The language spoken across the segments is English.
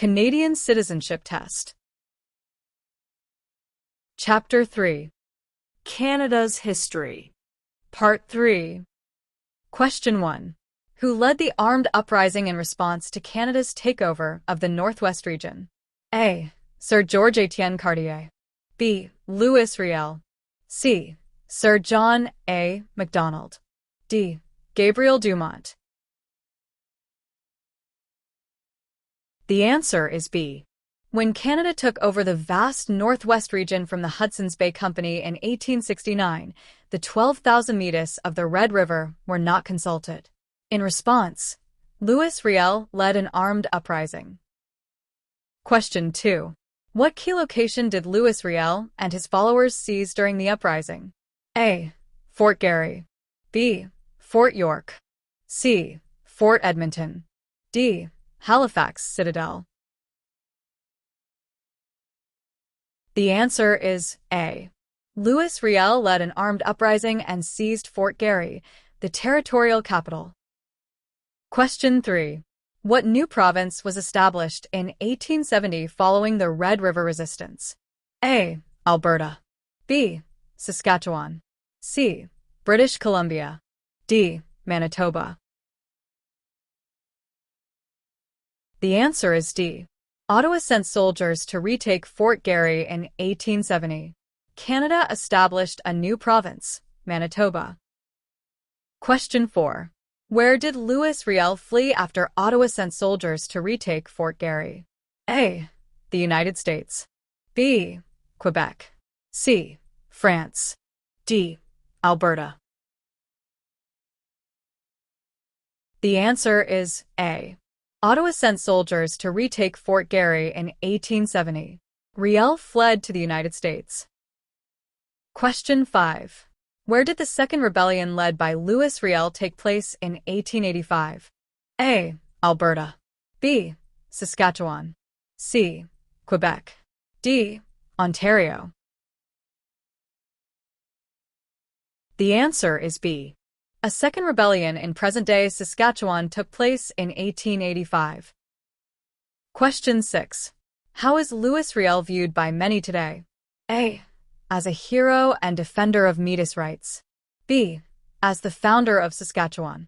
Canadian Citizenship Test. Chapter 3. Canada's History. Part 3. Question 1. Who led the armed uprising in response to Canada's takeover of the Northwest region? A. Sir George Etienne Cartier. B. Louis Riel. C. Sir John A. Macdonald. D. Gabriel Dumont. The answer is B. When Canada took over the vast Northwest region from the Hudson's Bay Company in 1869, the 12,000 metis of the Red River were not consulted. In response, Louis Riel led an armed uprising. Question 2. What key location did Louis Riel and his followers seize during the uprising? A. Fort Garry. B. Fort York. C. Fort Edmonton. D. Halifax Citadel. The answer is A. Louis Riel led an armed uprising and seized Fort Garry, the territorial capital. Question 3. What new province was established in 1870 following the Red River Resistance? A. Alberta. B. Saskatchewan. C. British Columbia. D. Manitoba. The answer is D. Ottawa sent soldiers to retake Fort Garry in 1870. Canada established a new province, Manitoba. Question 4. Where did Louis Riel flee after Ottawa sent soldiers to retake Fort Garry? A. The United States. B. Quebec. C. France. D. Alberta. The answer is A. Ottawa sent soldiers to retake Fort Garry in 1870. Riel fled to the United States. Question 5. Where did the second rebellion led by Louis Riel take place in 1885? A. Alberta. B. Saskatchewan. C. Quebec. D. Ontario. The answer is B. A second rebellion in present-day Saskatchewan took place in 1885. Question 6. How is Louis Riel viewed by many today? A. As a hero and defender of Métis rights. B. As the founder of Saskatchewan.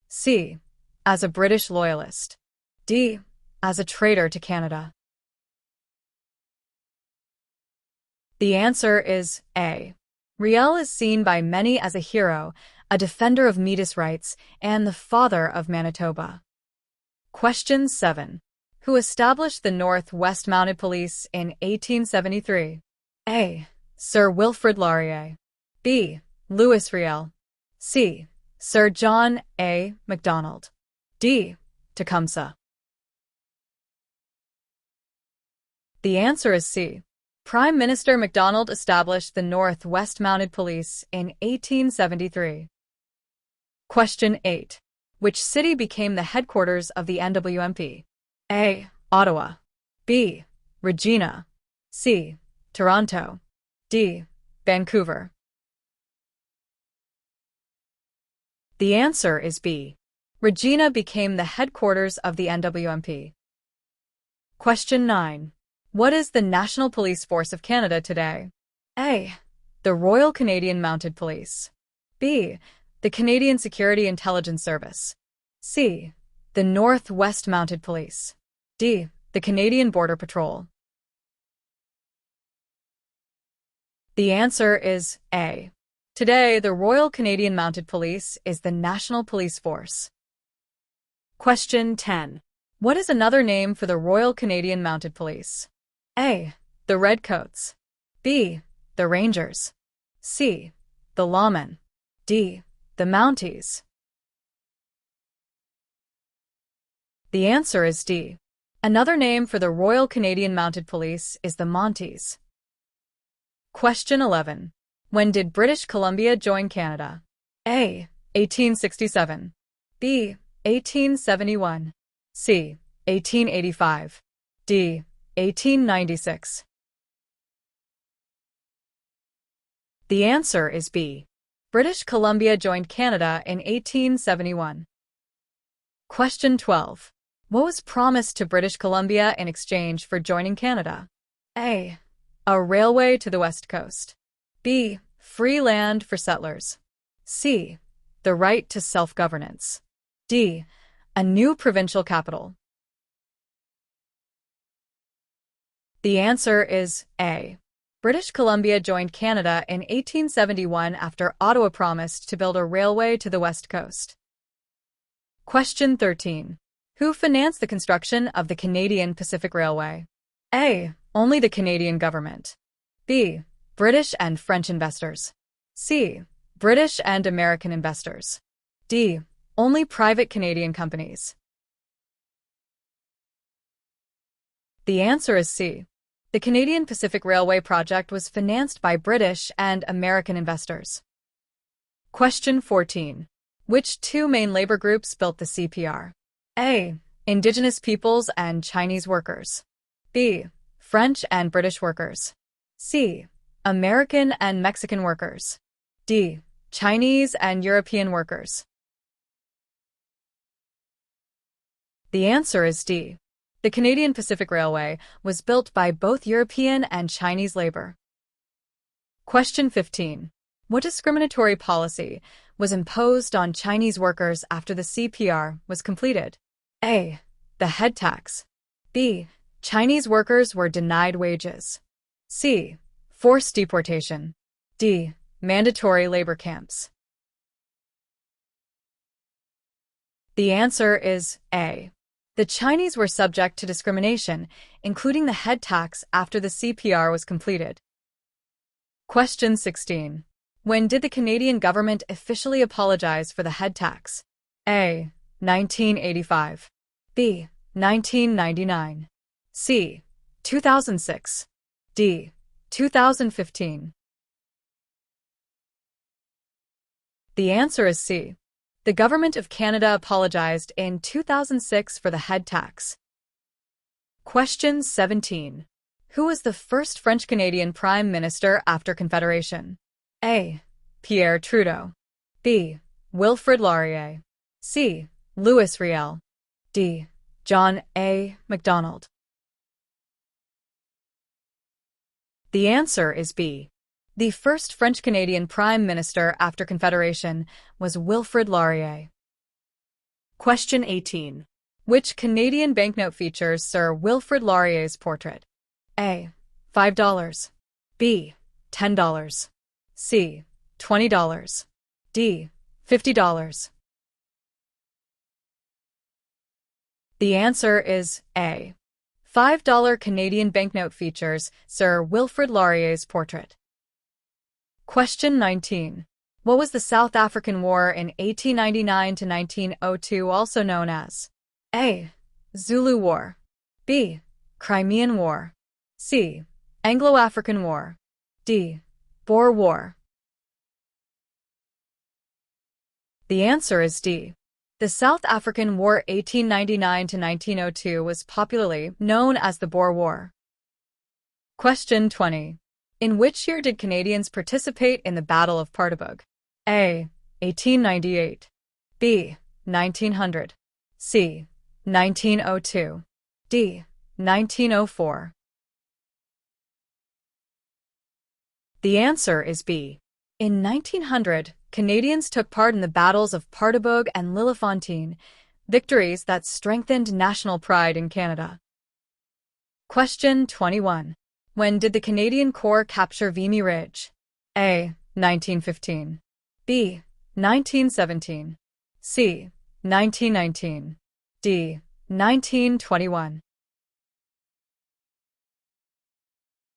C. As a British loyalist. D. As a traitor to Canada. The answer is A. Riel is seen by many as a hero, a defender of Métis rights, and the father of Manitoba. Question 7. Who established the Northwest Mounted Police in 1873? A. Sir Wilfrid Laurier. B. Louis Riel. C. Sir John A. Macdonald. D. Tecumseh. The answer is C. Prime Minister Macdonald established the Northwest Mounted Police in 1873. Question 8. Which city became the headquarters of the NWMP? A. Ottawa. B. Regina. C. Toronto. D. Vancouver. The answer is B. Regina became the headquarters of the NWMP. Question 9. What is the National Police Force of Canada today? A. The Royal Canadian Mounted Police. B. The Canadian Security Intelligence Service. C. The Northwest Mounted Police. D. The Canadian Border Patrol. The answer is A. Today, the Royal Canadian Mounted Police is the National Police Force. Question 10. What is another name for the Royal Canadian Mounted Police? A. The Redcoats. B. The Rangers. C. The Lawmen. D. The Mounties. The answer is D. Another name for the Royal Canadian Mounted Police is the Mounties. Question 11. When did British Columbia join Canada? A. 1867. B. 1871. C. 1885. D. 1896. The answer is B. British Columbia joined Canada in 1871. Question 12. What was promised to British Columbia in exchange for joining Canada? A. A railway to the west coast. B. Free land for settlers. C. The right to self-governance. D. A new provincial capital. The answer is A. British Columbia joined Canada in 1871 after Ottawa promised to build a railway to the west coast. Question 13. Who financed the construction of the Canadian Pacific Railway? A. Only the Canadian government. B. British and French investors. C. British and American investors. D. Only private Canadian companies. The answer is C. The Canadian Pacific Railway project was financed by British and American investors. Question 14. Which two main labor groups built the CPR? A. Indigenous peoples and Chinese workers. B. French and British workers. C. American and Mexican workers. D. Chinese and European workers. The answer is D. The Canadian Pacific Railway was built by both European and Chinese labor. Question 15. What discriminatory policy was imposed on Chinese workers after the CPR was completed? A. The head tax. B. Chinese workers were denied wages. C. Forced deportation. D. Mandatory labor camps. The answer is A. The Chinese were subject to discrimination, including the head tax after the CPR was completed. Question 16. When did the Canadian government officially apologize for the head tax? A. 1985. B. 1999. C. 2006. D. 2015. The answer is C. The Government of Canada apologized in 2006 for the head tax. Question 17. Who was the first French-Canadian Prime Minister after Confederation? A. Pierre Trudeau. B. Wilfrid Laurier. C. Louis Riel. D. John A. Macdonald. The answer is B. The first French-Canadian Prime Minister after Confederation was Wilfrid Laurier. Question 18. Which Canadian banknote features Sir Wilfrid Laurier's portrait? A. $5. B. $10. C. $20. D. $50. The answer is A. $5 Canadian banknote features Sir Wilfrid Laurier's portrait. Question 19. What was the South African War in 1899 to 1902 also known as? A. Zulu War. B. Crimean War. C. Anglo-African War. D. Boer War. The answer is D. The South African War 1899 to 1902 was popularly known as the Boer War. Question 20. In which year did Canadians participate in the Battle of Partibug? A. 1898. B. 1900. C. 1902. D. 1904. The answer is B. In 1900, Canadians took part in the battles of Partibug and Lillefontaine, victories that strengthened national pride in Canada. Question 21. When did the Canadian Corps capture Vimy Ridge? A. 1915. B. 1917. C. 1919. D. 1921.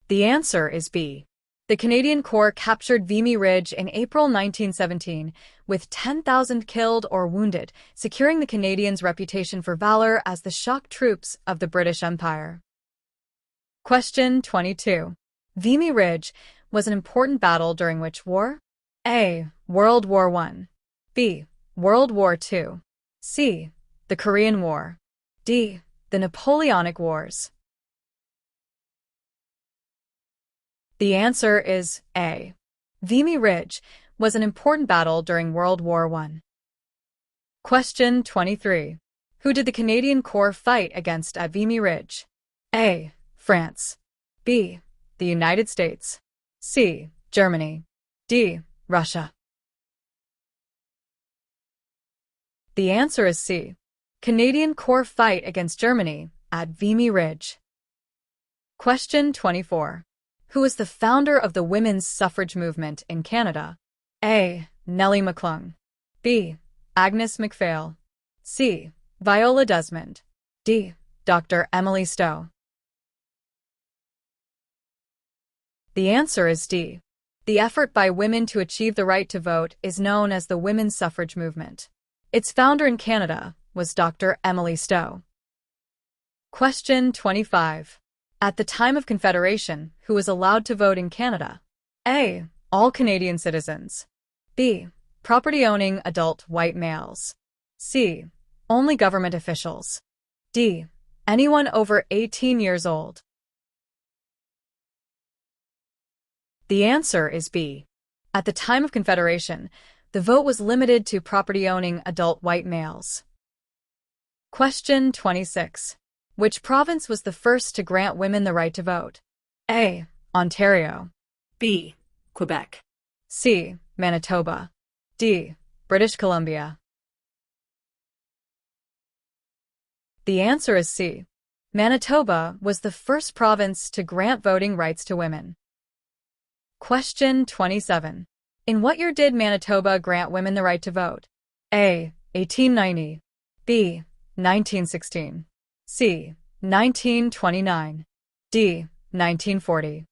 The answer is B. The Canadian Corps captured Vimy Ridge in April 1917, with 10,000 killed or wounded, securing the Canadians' reputation for valor as the shock troops of the British Empire. Question 22. Vimy Ridge was an important battle during which war? A. World War I. B. World War II. C. The Korean War. D. The Napoleonic Wars. The answer is A. Vimy Ridge was an important battle during World War I. Question 23. Who did the Canadian Corps fight against at Vimy Ridge? A. France. B. The United States. C. Germany. D. Russia. The answer is C. Canadian Corps fight against Germany at Vimy Ridge. Question 24. Who was the founder of the women's suffrage movement in Canada? A. Nellie McClung. B. Agnes MacPhail. C. Viola Desmond. D. Dr. Emily Stowe. The answer is D. The effort by women to achieve the right to vote is known as the women's suffrage movement. Its founder in Canada was Dr. Emily Stowe. Question 25. At the time of Confederation, who was allowed to vote in Canada? A. All Canadian citizens. B. Property-owning adult white males. C. Only government officials. D. Anyone over 18 years old. The answer is B. At the time of Confederation, the vote was limited to property-owning adult white males. Question 26. Which province was the first to grant women the right to vote? A. Ontario. B. Quebec. C. Manitoba. D. British Columbia. The answer is C. Manitoba was the first province to grant voting rights to women. Question 27. In what year did Manitoba grant women the right to vote? A. 1890. B. 1916. C. 1929. D. 1940.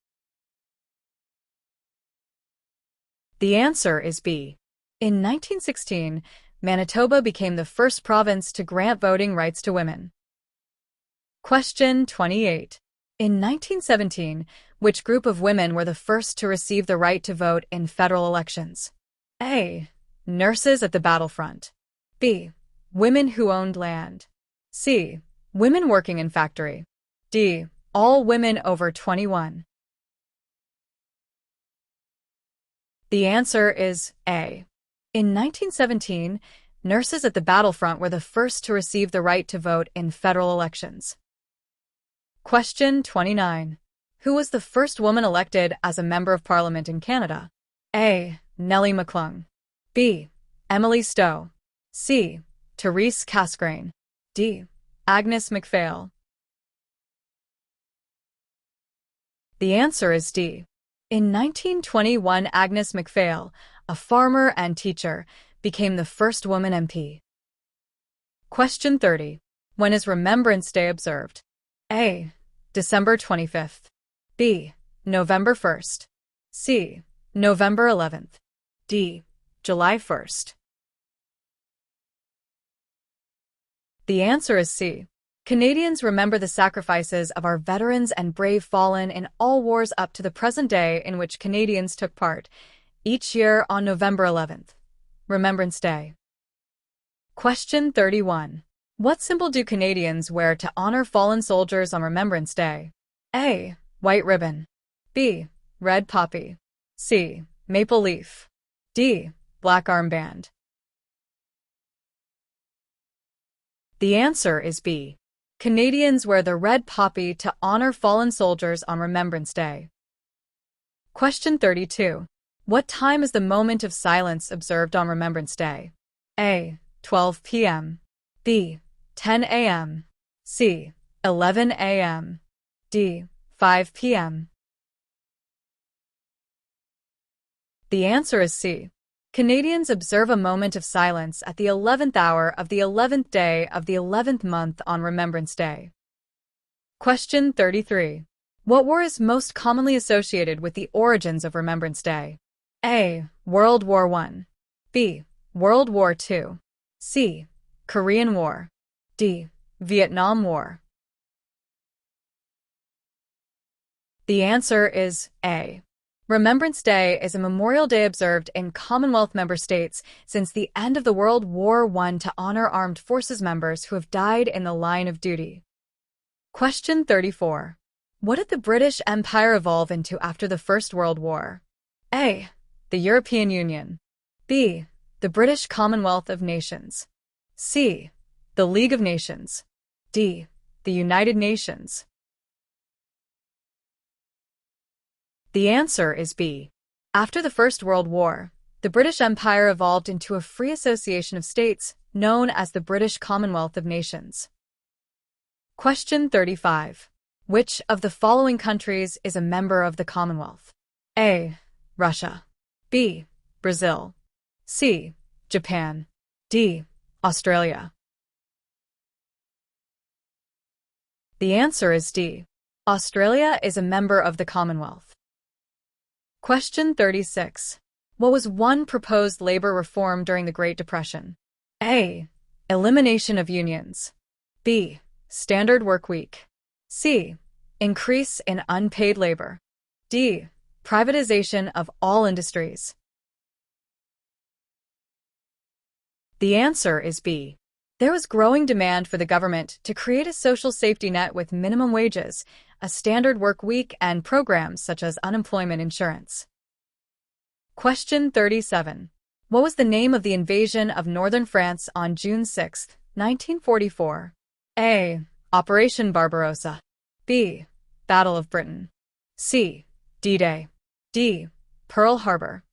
The answer is B. In 1916, Manitoba became the first province to grant voting rights to women. Question 28. In 1917, which group of women were the first to receive the right to vote in federal elections? A. Nurses at the battlefront. B. Women who owned land. C. Women working in factory. D. All women over 21. The answer is A. In 1917, nurses at the battlefront were the first to receive the right to vote in federal elections. Question 29. Who was the first woman elected as a member of Parliament in Canada? A. Nellie McClung. B. Emily Stowe. C. Therese Casgrain. D. Agnes MacPhail. The answer is D. In 1921, Agnes MacPhail, a farmer and teacher, became the first woman MP. Question 30. When is Remembrance Day observed? A. December 25th. B. November 1st. C. November 11th. D. July 1st. The answer is C. Canadians remember the sacrifices of our veterans and brave fallen in all wars up to the present day in which Canadians took part, each year on November 11th. Remembrance Day. Question 31. What symbol do Canadians wear to honor fallen soldiers on Remembrance Day? A. White ribbon. B. Red poppy. C. Maple leaf. D. Black armband. The answer is B. Canadians wear the red poppy to honor fallen soldiers on Remembrance Day. Question 32. What time is the moment of silence observed on Remembrance Day? A. 12 p.m. B. 10 a.m. C. 11 a.m. D. 5 p.m. The answer is C. Canadians observe a moment of silence at the 11th hour of the 11th day of the 11th month on Remembrance Day. Question 33. What war is most commonly associated with the origins of Remembrance Day? A. World War I. B. World War II. C. Korean War. D. Vietnam War. The answer is A. Remembrance Day is a memorial day observed in Commonwealth member states since the end of the World War I to honor armed forces members who have died in the line of duty. Question 34. What did the British Empire evolve into after the First World War? A. The European Union. B. The British Commonwealth of Nations. C. the League of Nations. D. The United Nations. The answer is B. After the First World War, the British Empire evolved into a free association of states known as the British Commonwealth of Nations. Question 35. Which of the following countries is a member of the Commonwealth? A. Russia. B. Brazil. C. Japan. D. Australia. The answer is D. Australia is a member of the Commonwealth. Question 36. What was one proposed labor reform during the Great Depression? A. Elimination of unions. B. Standard work week. C. Increase in unpaid labor. D. Privatization of all industries. The answer is B. There was growing demand for the government to create a social safety net with minimum wages, a standard work week, and programs such as unemployment insurance. Question 37. What was the name of the invasion of northern France on June 6, 1944? A. Operation Barbarossa. B. Battle of Britain. C. D-Day. D. Pearl Harbor.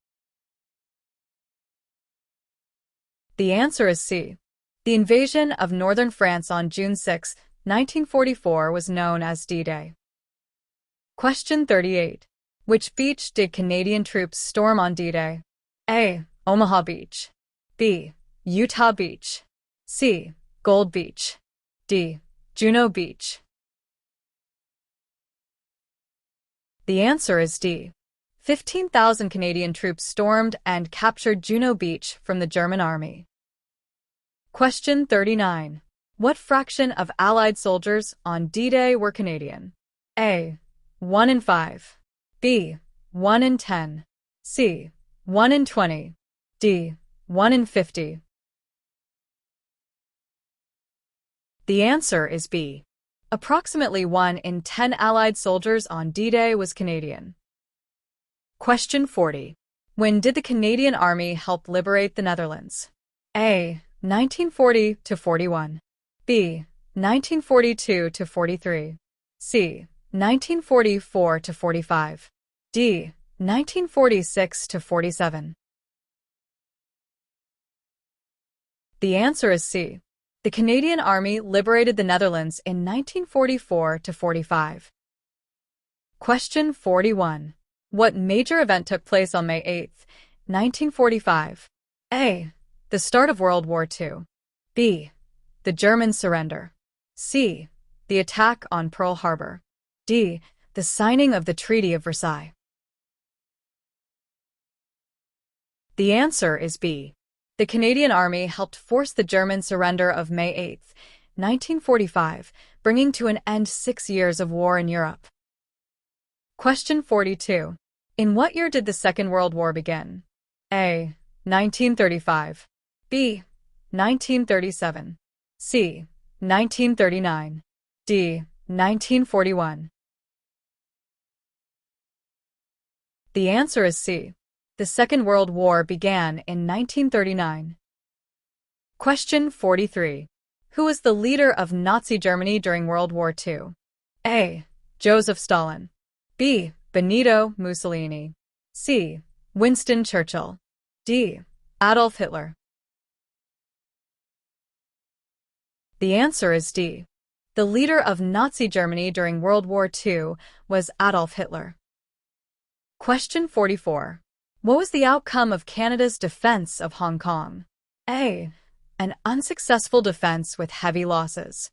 The answer is C. The invasion of northern France on June 6, 1944 was known as D-Day. Question 38. Which beach did Canadian troops storm on D-Day? A. Omaha Beach. B. Utah Beach. C. Gold Beach. D. Juno Beach. The answer is D. 15,000 Canadian troops stormed and captured Juno Beach from the German army. Question 39. What fraction of Allied soldiers on D-Day were Canadian? A. 1 in 5. B. 1 in 10. C. 1 in 20. D. 1 in 50. The answer is B. Approximately 1 in 10 Allied soldiers on D-Day was Canadian. Question 40. When did the Canadian Army help liberate the Netherlands? A. 1940 to 41. B. 1942 to 43. C. 1944 to 45. D. 1946 to 47. The answer is C. The Canadian Army liberated the Netherlands in 1944 to 45. Question 41. What major event took place on May 8, 1945? A. The start of World War II. B. The German surrender. C. The attack on Pearl Harbor. D. The signing of the Treaty of Versailles. The answer is B. The Canadian Army helped force the German surrender of May 8, 1945, bringing to an end 6 years of war in Europe. Question 42. In what year did the Second World War begin? A. 1935. B. 1937. C. 1939. D. 1941. The answer is C. The Second World War began in 1939. Question 43. Who was the leader of Nazi Germany during World War II? A. Joseph Stalin. B. Benito Mussolini. C. Winston Churchill. D. Adolf Hitler. The answer is D. The leader of Nazi Germany during World War II was Adolf Hitler. Question 44. What was the outcome of Canada's defense of Hong Kong? A. An unsuccessful defense with heavy losses.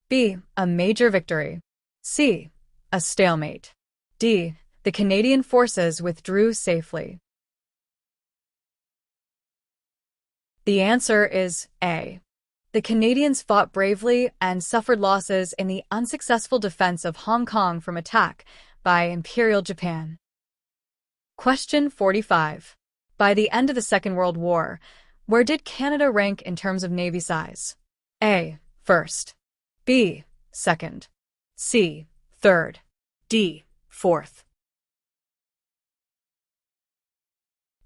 B. A major victory. C. A stalemate. D. The Canadian forces withdrew safely. The answer is A. The Canadians fought bravely and suffered losses in the unsuccessful defense of Hong Kong from attack by Imperial Japan. Question 45. By the end of the Second World War, where did Canada rank in terms of navy size? A. First. B. Second. C. Third. D. Fourth.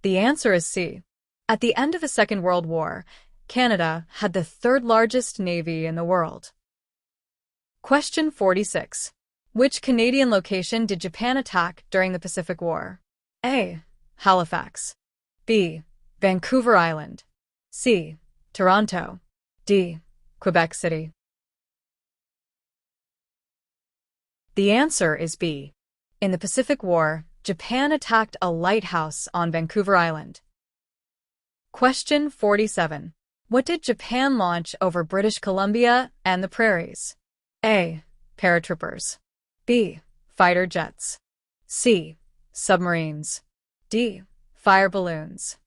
The answer is C. At the end of the Second World War, Canada had the third largest navy in the world? Question 46. Which Canadian location did Japan attack during the Pacific War? A. Halifax. B. Vancouver Island. C. Toronto. D. Quebec City. The answer is B. In the Pacific War, Japan attacked a lighthouse on Vancouver Island. Question 47. What did Japan launch over British Columbia and the prairies? A. Paratroopers. B. Fighter jets. C. Submarines. D. Fire balloons.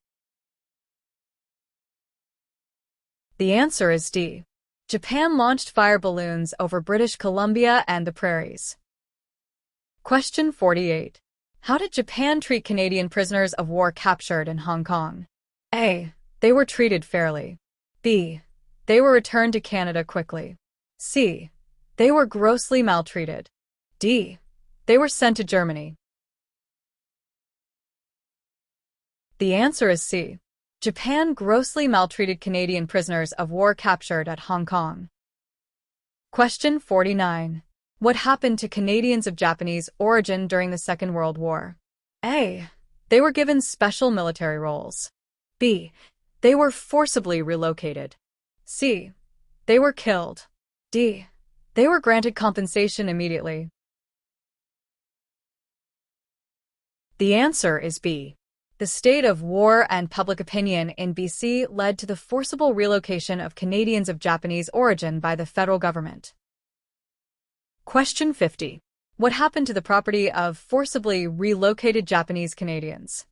The answer is D. Japan launched fire balloons over British Columbia and the prairies. Question 48. How did Japan treat Canadian prisoners of war captured in Hong Kong? A. They were treated fairly. B. They were returned to Canada quickly. C. They were grossly maltreated. D. They were sent to Germany. The answer is C. Japan grossly maltreated Canadian prisoners of war captured at Hong Kong. Question 49. What happened to Canadians of Japanese origin during the Second World War? A. They were given special military roles. B. They were forcibly relocated. C. They were killed. D. They were granted compensation immediately. The answer is B. The state of war and public opinion in BC led to the forcible relocation of Canadians of Japanese origin by the federal government. Question 50. What happened to the property of forcibly relocated Japanese Canadians?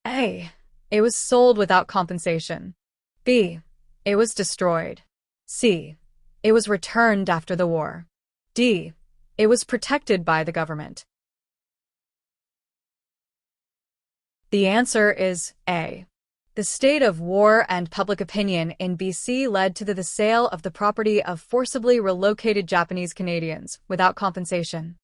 A. It was sold without compensation. B. It was destroyed. C. It was returned after the war. D. It was protected by the government. The answer is A. The state of war and public opinion in BC led to the sale of the property of forcibly relocated Japanese Canadians without compensation.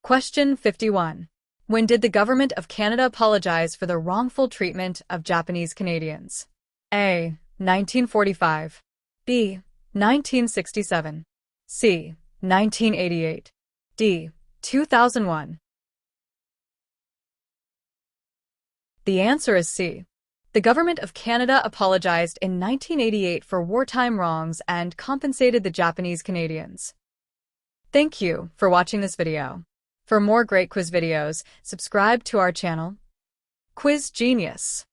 Question 51. When did the Government of Canada apologize for the wrongful treatment of Japanese Canadians? A. 1945. B. 1967. C. 1988. D. 2001. The answer is C. The Government of Canada apologized in 1988 for wartime wrongs and compensated the Japanese Canadians. Thank you for watching this video. For more great quiz videos, subscribe to our channel. Quiz Genius.